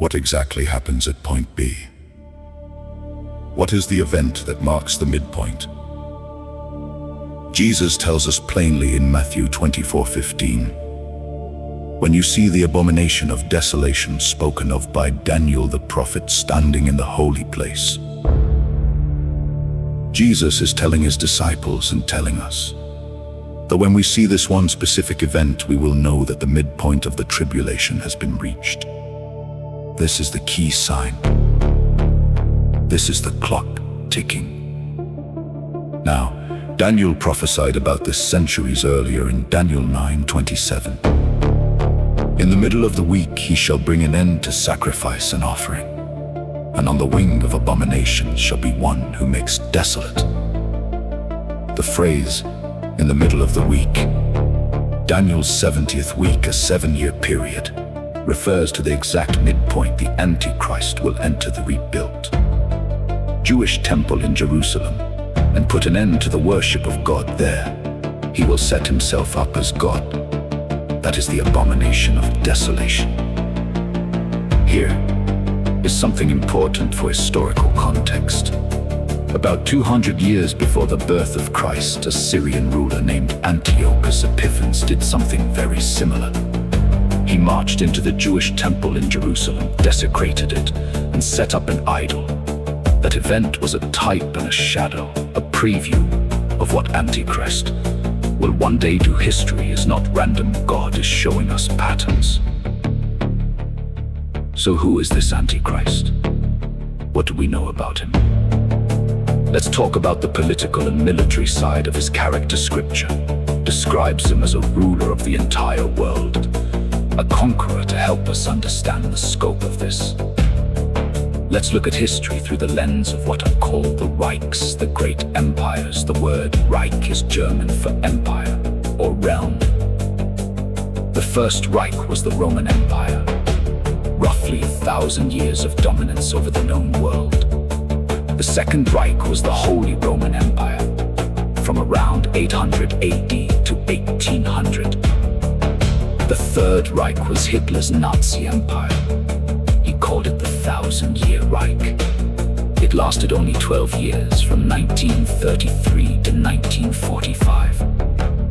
What exactly happens at point B? What is the event that marks the midpoint? Jesus tells us plainly in Matthew 24:15, "When you see the abomination of desolation spoken of by Daniel the prophet standing in the holy place." Jesus is telling his disciples and telling us that when we see this one specific event, we will know that the midpoint of the tribulation has been reached. This is the key sign. This is the clock ticking. Now, Daniel prophesied about this centuries earlier in Daniel 9:27. "In the middle of the week he shall bring an end to sacrifice and offering, and on the wing of abomination shall be one who makes desolate." The phrase, "in the middle of the week," Daniel's 70th week, a 7-year period, refers to the exact midpoint the Antichrist will enter the rebuilt Jewish temple in Jerusalem and put an end to the worship of God there. He will set himself up as God. That is the abomination of desolation. Here is something important for historical context. About 200 years before the birth of Christ, a Syrian ruler named Antiochus Epiphanes did something very similar. He marched into the Jewish temple in Jerusalem, desecrated it, and set up an idol. That event was a type and a shadow, a preview of what Antichrist will one day do. History is not random. God is showing us patterns. So who is this Antichrist? What do we know about him? Let's talk about the political and military side of his character. Scripture describes him as a ruler of the entire world, a conqueror. To help us understand the scope of this, let's look at history through the lens of what are called the Reichs, the great empires. The word Reich is German for empire or realm. The first Reich was the Roman Empire, roughly 1,000 years of dominance over the known world. The second Reich was the Holy Roman Empire, from around 800 AD to 1800. The third Reich was Hitler's Nazi Empire. He called it the 1,000-year Reich. It lasted only 12 years, from 1933 to 1945.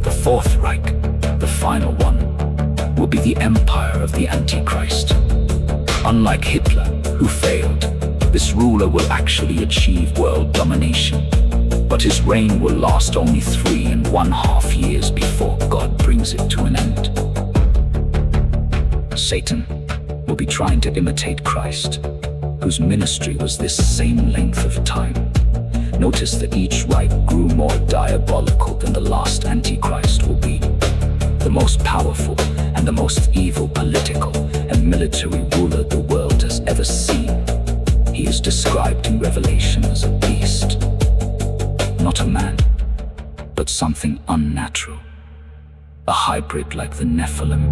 The fourth Reich, the final one, will be the empire of the Antichrist. Unlike Hitler, who failed, this ruler will actually achieve world domination. But his reign will last only 3.5 years before God brings it to an end. Satan will be trying to imitate Christ, whose ministry was this same length of time. Notice that each Reich grew more diabolical than the last Antichrist will be. The most powerful and the most evil political and military ruler the world has ever seen. He is described in Revelation as a beast, not a man, but something unnatural, a hybrid like the Nephilim.